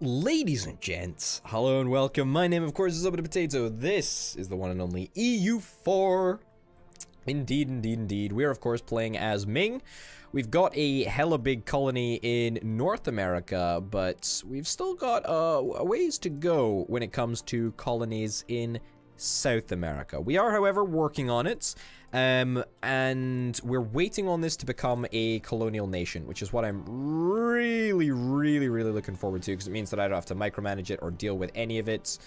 Ladies and gents, hello and welcome. My name, of course, is Potato. This is the one and only EU4. Indeed, indeed, indeed. We are, of course, playing as Ming. We've got a hella big colony in North America, but we've still got a ways to go when it comes to colonies in South America. We are, however, working on it, and we're waiting on this to become a colonial nation, which is what I'm really looking forward to, because it means that I don't have to micromanage it or deal with any of it.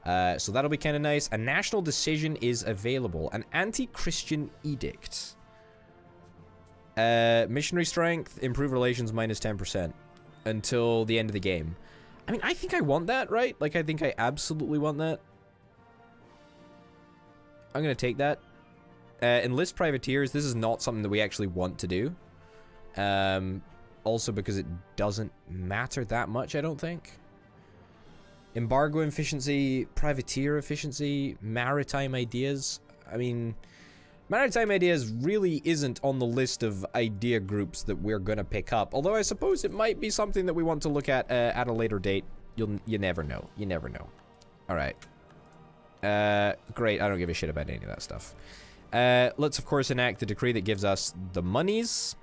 So that'll be kind of nice. A national decision is available. An anti-Christian edict. Missionary strength, improve relations minus 10% until the end of the game. I mean, I think I want that, right? Like, I think I absolutely want that. I'm gonna take that. Enlist privateers. This is not something that we actually want to do. Also because it doesn't matter that much, I don't think. Embargo efficiency, privateer efficiency, maritime ideas. I mean, maritime ideas really isn't on the list of idea groups that we're gonna pick up. Although I suppose it might be something that we want to look at a later date. You never know. You never know. All right. Great. I don't give a shit about any of that stuff. Let's of course enact the decree that gives us the monies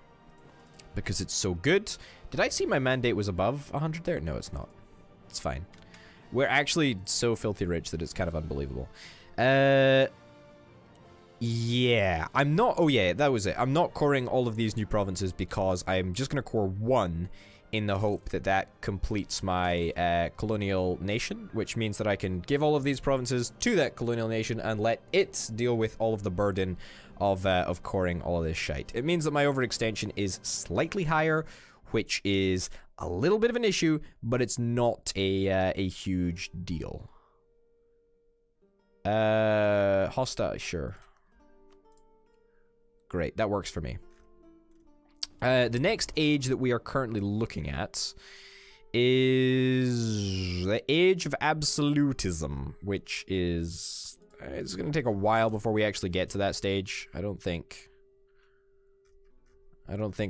because it's so good. Did I see my mandate was above 100 there? No, it's not. It's fine. We're actually so filthy rich that it's kind of unbelievable. Yeah, I'm not... Oh, yeah, that was it. I'm not coring all of these new provinces because I'm just going to core one in the hope that that completes my colonial nation, which means that I can give all of these provinces to that colonial nation and let it deal with all of the burden of coring all of this shite. It means that my overextension is slightly higher, which is a little bit of an issue, but it's not a huge deal. Hostile, sure. Great, that works for me. The next age that we are currently looking at is the age of absolutism, which is... it's going to take a while before we actually get to that stage. I don't think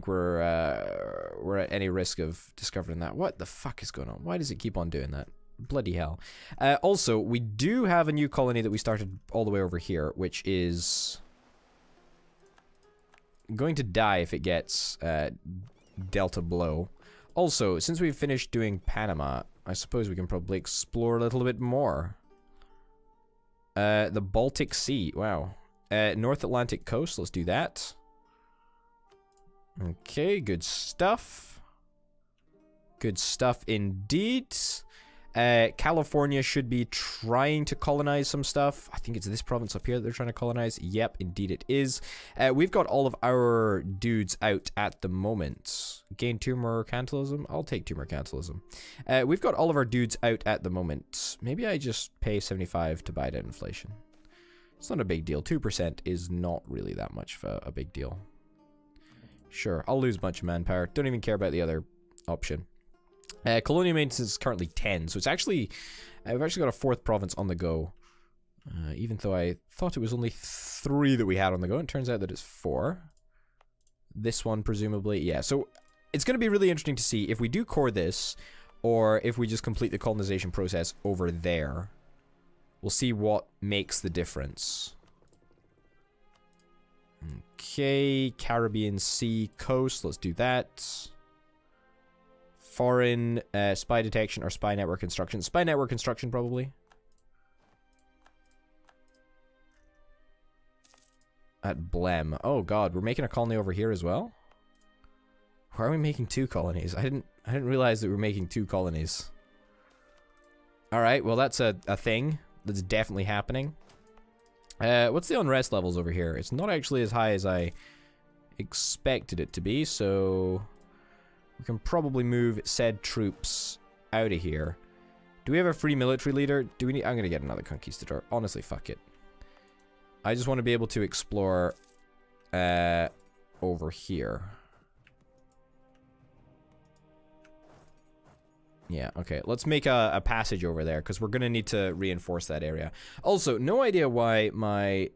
we're at any risk of discovering that. What the fuck is going on? Why does it keep on doing that? Bloody hell. Also, we do have a new colony that we started all the way over here, which is going to die if it gets Delta Blow. Also, since we've finished doing Panama, I suppose we can probably explore a little bit more. The Baltic Sea, wow. North Atlantic coast, let's do that. Okay, good stuff. Good stuff indeed. California should be trying to colonize some stuff. I think it's this province up here that they're trying to colonize. Yep, indeed it is. We've got all of our dudes out at the moment. Gain 2 mercantilism? I'll take 2 mercantilism. We've got all of our dudes out at the moment. Maybe I just pay 75 to buy down inflation. It's not a big deal. 2% is not really that much of a big deal. Sure, I'll lose a bunch of manpower. Don't even care about the other option. Colonial maintenance is currently 10, so it's actually... I've actually got a 4th province on the go. Even though I thought it was only 3 that we had on the go, it turns out that it's 4. This one, presumably, yeah. So, it's going to be really interesting to see if we do core this, or if we just complete the colonization process over there. We'll see what makes the difference. Okay, Caribbean Sea coast, let's do that. Foreign spy detection or spy network construction. Spy network construction, probably. At Blem. Oh god, we're making a colony over here as well? Why are we making 2 colonies? I didn't realize that we were making 2 colonies. Alright, well that's a thing that's definitely happening. What's the unrest levels over here? It's not actually as high as I expected it to be, so... we can probably move said troops out of here. Do we have a free military leader? Do we need... I'm gonna get another conquistador. Honestly, fuck it. I just want to be able to explore over here. Yeah, okay. Let's make a passage over there, because we're gonna need to reinforce that area. Also, no idea why my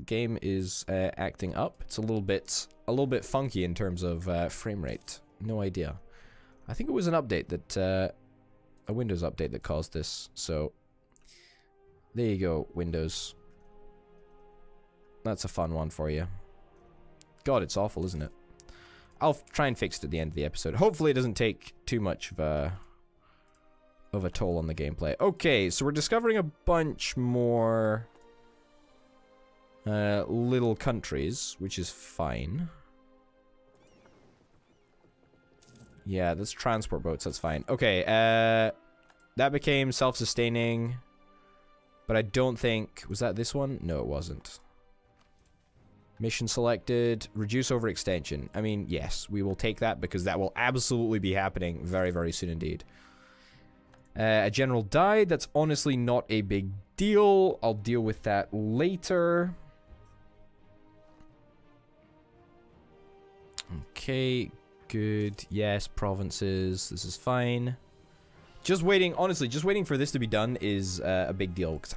game is acting up. It's a little bit funky in terms of frame rate. No idea. I think it was an update that a Windows update that caused this. So there you go, Windows. That's a fun one for you. God, it's awful, isn't it? I'll try and fix it at the end of the episode. Hopefully it doesn't take too much of a toll on the gameplay. Okay, so we're discovering a bunch more little countries, which is fine. Yeah, that's transport boats, that's fine. Okay, that became self-sustaining, but I don't think... Was that this one? No, it wasn't. Mission selected. Reduce overextension. I mean, yes, we will take that because that will absolutely be happening very, very soon indeed. A general died. That's honestly not a big deal. I'll deal with that later. Okay, good. Yes, provinces. This is fine. Just waiting, honestly, just waiting for this to be done is a big deal. Because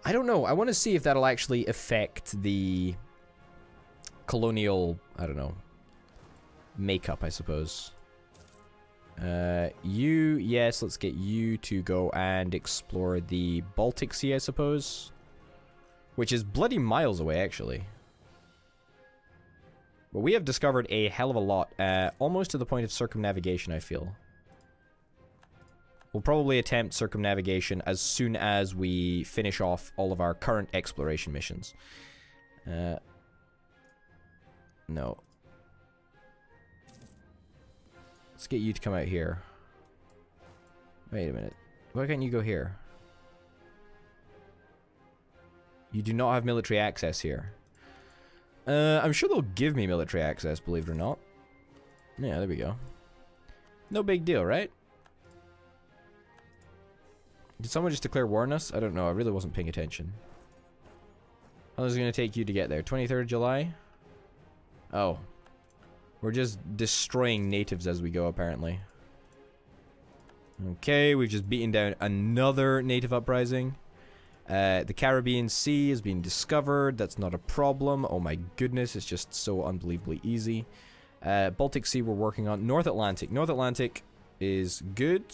I don't know. I want to see if that'll actually affect the colonial, I don't know, makeup, I suppose. Yes, let's get you to go and explore the Baltic Sea, I suppose. Which is bloody miles away, actually. But we have discovered a hell of a lot, almost to the point of circumnavigation, I feel. We'll probably attempt circumnavigation as soon as we finish off all of our current exploration missions. No. Let's get you to come out here. Wait a minute. Why can't you go here? You do not have military access here. I'm sure they'll give me military access, believe it or not. Yeah, there we go. No big deal, right? Did someone just declare war on us? I don't know. I really wasn't paying attention. How long is it going to take you to get there? 23rd of July? Oh. We're just destroying natives as we go, apparently. Okay, we've just beaten down another native uprising. The Caribbean Sea is being discovered. That's not a problem. Oh my goodness, it's just so unbelievably easy. Baltic Sea we're working on. North Atlantic. North Atlantic is good.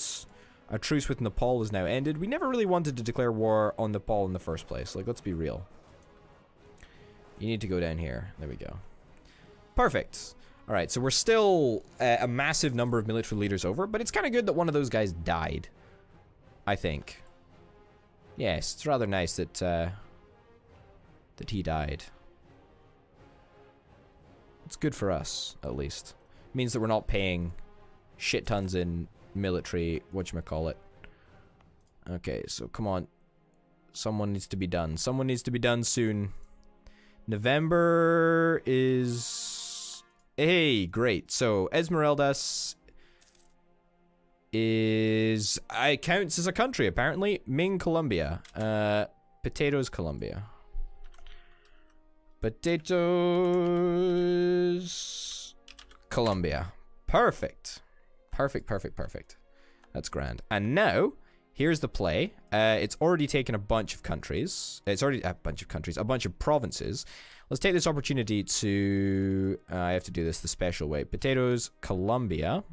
Our truce with Nepal is now ended. We never really wanted to declare war on Nepal in the first place. Like, let's be real. You need to go down here. There we go. Perfect. Alright, so we're still a massive number of military leaders over, but it's kind of good that one of those guys died. I think. Yes, it's rather nice that, that he died. It's good for us, at least. It means that we're not paying shit tons in military, whatchamacallit. Okay, so come on. Someone needs to be done. Someone needs to be done soon. November is... Hey, great. So, Esmeraldas is... It counts as a country, apparently. Ming, Colombia. Potatoes, Colombia. Potatoes... Colombia. Perfect. Perfect, perfect, perfect. That's grand. And now, here's the play. It's already taken a bunch of countries. It's already a bunch of countries. A bunch of provinces. Let's take this opportunity to... I have to do this the special way. Potatoes, Colombia.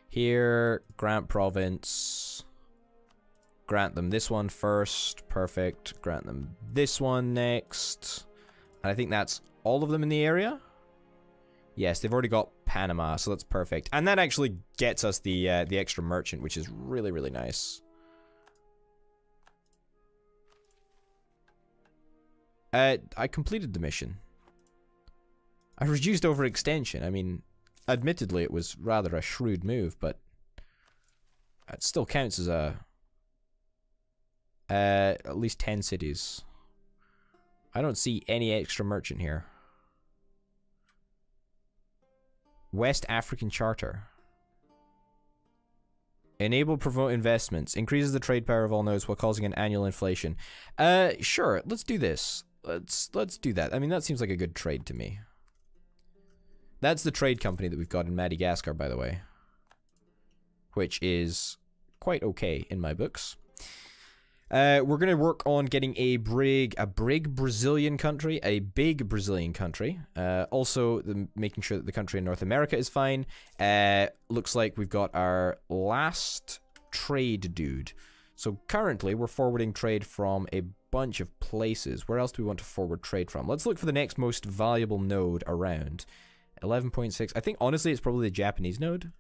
Here, grant province. Grant them this one first. Perfect. Grant them this one next. And I think that's all of them in the area. Yes, they've already got Panama, so that's perfect. And that actually gets us the extra merchant, which is really, really nice. I completed the mission. I reduced overextension. I mean, admittedly, it was rather a shrewd move, but it still counts as a... at least 10 cities. I don't see any extra merchant here. West African Charter. Enable promote investments. Increases the trade power of all nodes while causing an annual inflation. Sure, let's do this. Let's do that. I mean, that seems like a good trade to me. That's the trade company that we've got in Madagascar, by the way. Which is quite okay in my books. We're going to work on getting a big Brazilian country, a big Brazilian country. Also, making sure that the country in North America is fine. Looks like we've got our last trade dude. So currently, we're forwarding trade from a bunch of places. Where else do we want to forward trade from? Let's look for the next most valuable node around. 11.6. I think, honestly, it's probably the Japanese node.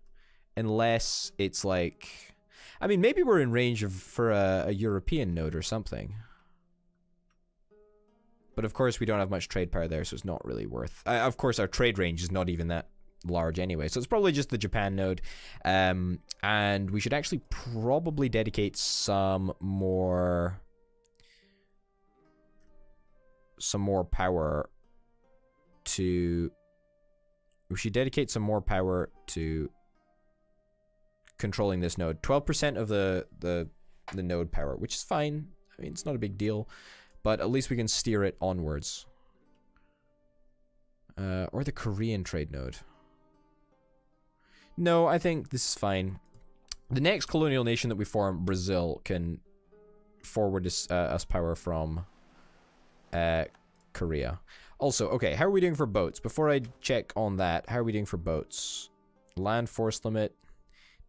Unless it's like... I mean, maybe we're in range for a European node or something. But of course, we don't have much trade power there, so it's not really worth... of course, our trade range is not even that large anyway, so it's probably just the Japan node. And we should actually probably dedicate some more power to... We should dedicate some more power to... controlling this node. 12% of the node power, which is fine. I mean, it's not a big deal, but at least we can steer it onwards. Or the Korean trade node. No, I think this is fine. The next colonial nation that we form, Brazil, can forward us power from Korea. Also, okay, how are we doing for boats? Before I check on that, how are we doing for boats? Land force limit.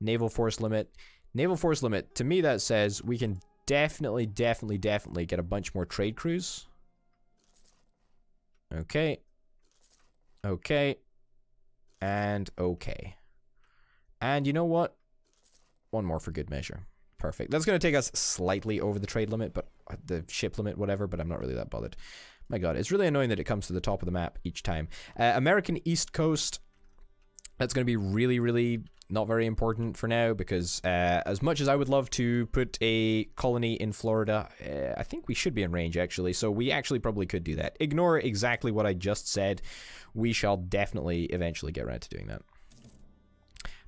Naval force limit. Naval force limit. To me, that says we can definitely get a bunch more trade crews. Okay. Okay. And okay. And you know what? One more for good measure. Perfect. That's going to take us slightly over the trade limit, but the ship limit, whatever, but I'm not really that bothered. My god, it's really annoying that it comes to the top of the map each time. American East Coast. That's going to be really not very important for now, because as much as I would love to put a colony in Florida, I think we should be in range, actually, so we actually probably could do that. Ignore exactly what I just said. We shall definitely eventually get around to doing that.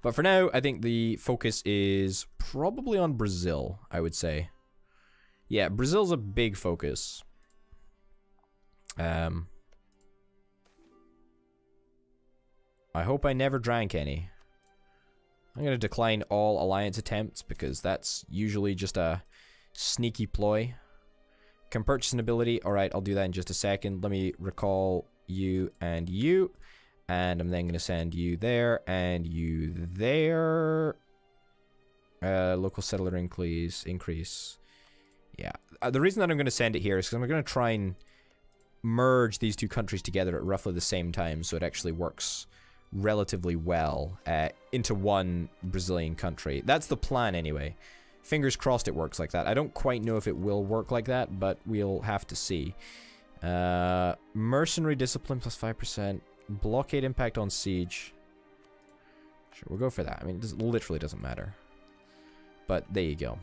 But for now, I think the focus is probably on Brazil, I would say. Yeah, Brazil's a big focus. I hope I never drank any. I'm going to decline all alliance attempts because that's usually just a sneaky ploy. Can purchase an ability. Alright, I'll do that in just a second. Let me recall you and you. And I'm then going to send you there and you there. Local settler increase. Yeah. The reason that I'm going to send it here is because I'm going to try and merge these two countries together at roughly the same time so it actually works relatively well into one Brazilian country. That's the plan anyway. Fingers crossed it works like that. I don't quite know if it will work like that, but we'll have to see. Mercenary discipline plus 5%. Blockade impact on siege. Sure, we'll go for that. I mean, it literally doesn't matter. But there you go.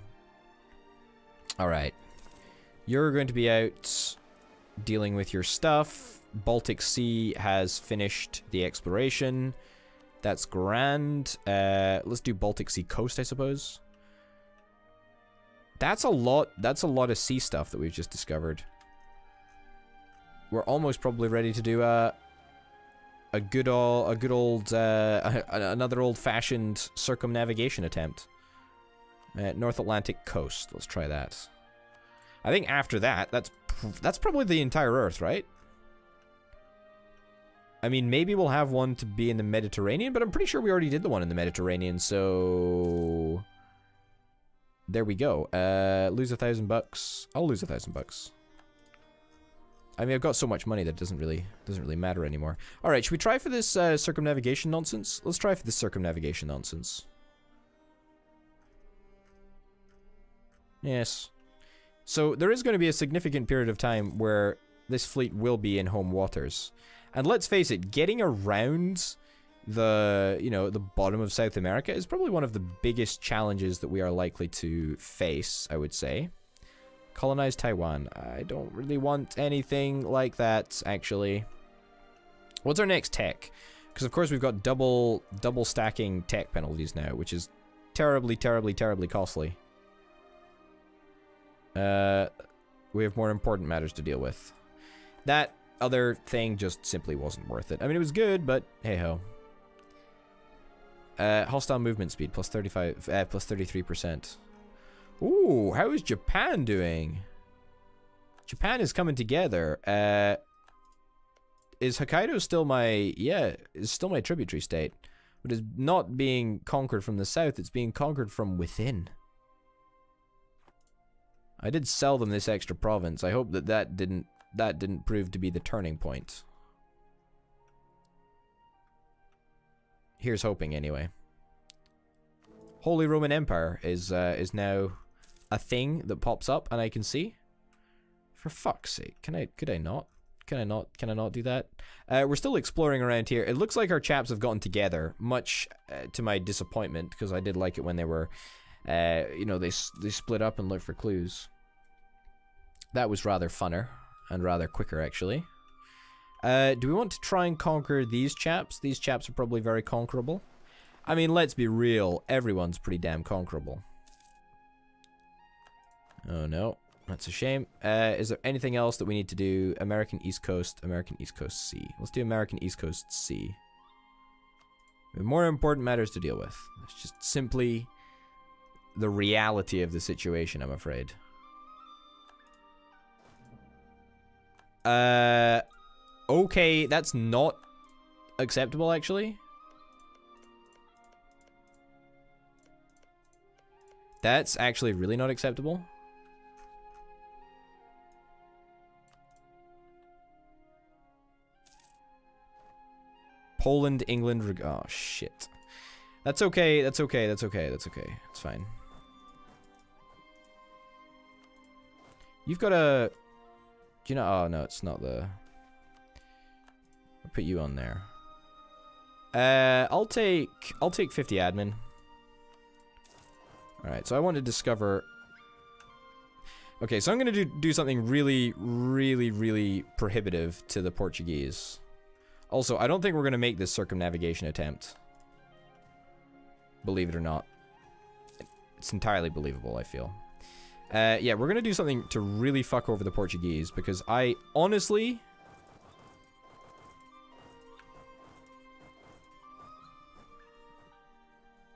Alright. You're going to be out dealing with your stuff. Baltic Sea has finished the exploration. That's grand. Let's do Baltic Sea coast, I suppose. That's a lot of sea stuff that we've just discovered. We're almost probably ready to do another old-fashioned circumnavigation attempt. North Atlantic coast. Let's try that. I think after that, that's probably the entire Earth, right? I mean, maybe we'll have one to be in the Mediterranean, but I'm pretty sure we already did the one in the Mediterranean, so... There we go. Lose $1,000. I'll lose $1,000. I mean, I've got so much money that doesn't really matter anymore. Alright, should we try for this circumnavigation nonsense? Let's try for this circumnavigation nonsense. Yes. So, there is going to be a significant period of time where this fleet will be in home waters. And let's face it, getting around the bottom of South America is probably one of the biggest challenges that we are likely to face, I would say. Colonize Taiwan. I don't really want anything like that, actually. What's our next tech? Because, of course, we've got double stacking tech penalties now, which is terribly costly. We have more important matters to deal with. That other thing just simply wasn't worth it. I mean, it was good, but hey-ho. Hostile movement speed, plus 33%. Ooh, how is Japan doing? Japan is coming together. Is Hokkaido still my... Yeah, is still my tributary state. But it's not being conquered from the south, it's being conquered from within. I did sell them this extra province. I hope that didn't prove to be the turning point. Here's hoping, anyway. Holy Roman Empire is now a thing that pops up and I can see. For fuck's sake, could I not? Can I not do that? We're still exploring around here. It looks like our chaps have gotten together, much to my disappointment, because I did like it when they were, you know, they split up and looked for clues. That was rather funner and rather quicker, actually. Do we want to try and conquer these chaps? These chaps are probably very conquerable. I mean, let's be real. Everyone's pretty damn conquerable. Oh, no. That's a shame. Is there anything else that we need to do? American East Coast C. Let's do American East Coast C. We have more important matters to deal with. It's just simply the reality of the situation, I'm afraid. Okay, that's not acceptable, actually. That's actually really not acceptable. Poland, England, oh shit. That's okay, that's okay, that's okay, that's okay. It's fine. You've got a... Do you know... Oh, no, it's not the... I'll put you on there. I'll take 50 admin. Alright, so I want to discover... Okay, so I'm gonna do something really, really, really prohibitive to the Portuguese. Also, I don't think we're gonna make this circumnavigation attempt. Believe it or not. It's entirely believable, I feel. Yeah, we're gonna do something to really fuck over the Portuguese, because I honestly...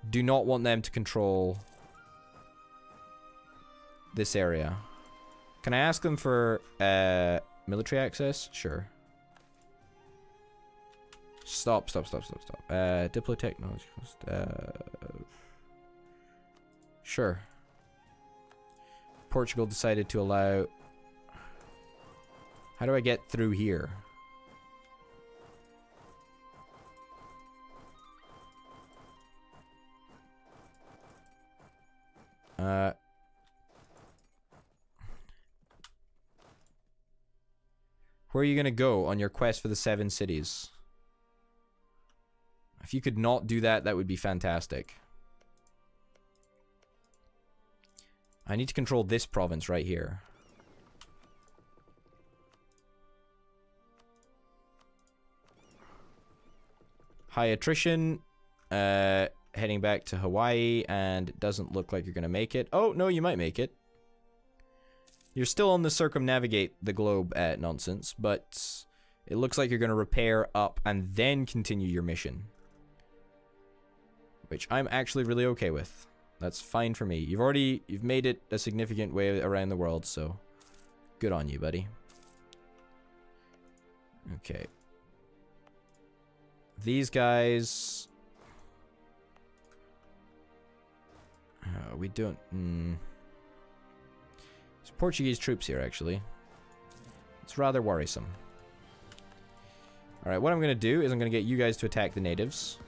do not want them to control this area. Can I ask them for military access? Sure. Stop. Diplotechnology cost. Sure. Portugal decided to allow... How do I get through here? Where are you gonna go on your quest for the 7 cities? If you could not do that, that would be fantastic. I need to control this province right here. High attrition. Heading back to Hawaii, and it doesn't look like you're gonna make it. Oh, no, you might make it. You're still on the circumnavigate the globe nonsense, but it looks like you're gonna repair up and then continue your mission. Which I'm actually really okay with. That's fine for me. You've made it a significant way around the world, so good on you, buddy. Okay. These guys... we don't... There's Portuguese troops here, actually. It's rather worrisome. Alright, what I'm going to do is I'm going to get you guys to attack the natives.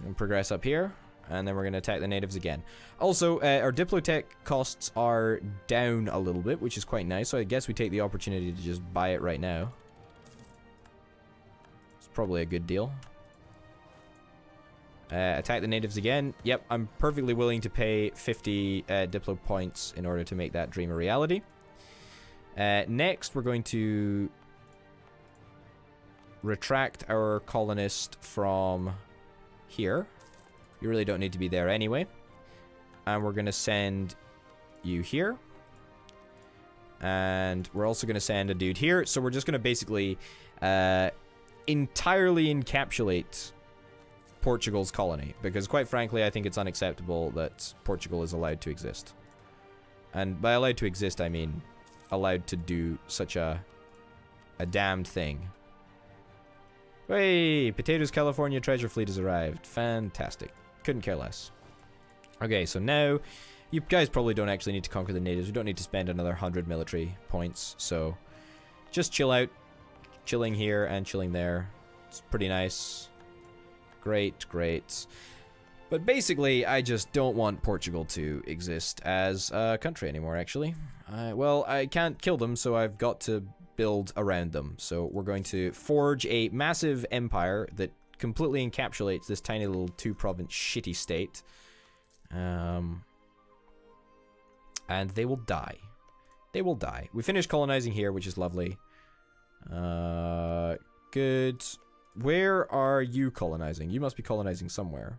And progress up here. And then we're going to attack the natives again. Also, our Diplotech costs are down a little bit, which is quite nice. So I guess we take the opportunity to just buy it right now. It's probably a good deal. Attack the natives again. Yep, I'm perfectly willing to pay 50 Diplo points in order to make that dream a reality. Next, we're going to retract our colonist from here. You really don't need to be there anyway. And we're going to send you here. And we're also going to send a dude here. So we're just going to basically entirely encapsulate Portugal's colony, because quite frankly, I think it's unacceptable that Portugal is allowed to exist. And by allowed to exist, I mean allowed to do such a damned thing. Hey, Potatoes California treasure fleet has arrived. Fantastic. Couldn't care less. Okay, so now, you guys probably don't actually need to conquer the natives. We don't need to spend another 100 military points, so just chill out. Chilling here and chilling there. It's pretty nice. Great, great. But basically, I just don't want Portugal to exist as a country anymore, actually. Well, I can't kill them, so I've got to build around them. So we're going to forge a massive empire that completely encapsulates this tiny little two-province shitty state. And they will die. They will die. We finished colonizing here, which is lovely. Good. Where are you colonizing? You must be colonizing somewhere.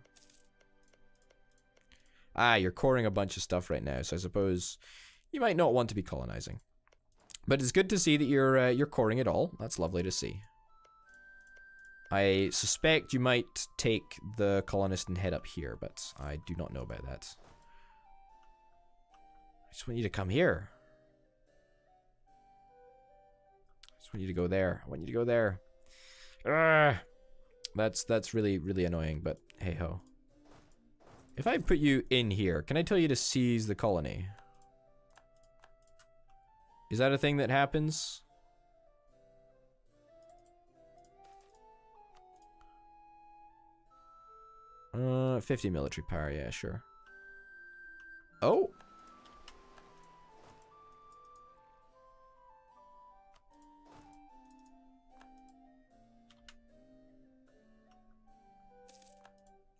Ah, you're coring a bunch of stuff right now, so I suppose you might not want to be colonizing. But it's good to see that you're coring it all. That's lovely to see. I suspect you might take the colonist and head up here, but I do not know about that. I just want you to come here. I just want you to go there. I want you to go there. That's really, really annoying, but hey ho. If I put you in here, can I tell you to seize the colony? Is that a thing that happens? 50 military power, yeah, sure. Oh!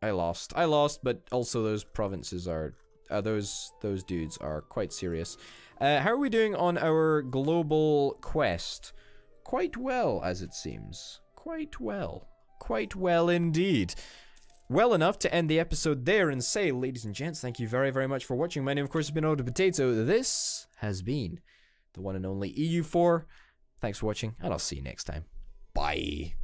I lost, but also those provinces are, those dudes are quite serious. How are we doing on our global quest? Quite well, as it seems. Quite well. Quite well indeed. Well enough to end the episode there and say, ladies and gents, thank you very, very much for watching. My name, of course, has been Oda Potato. This has been the one and only EU4. Thanks for watching, and I'll see you next time. Bye.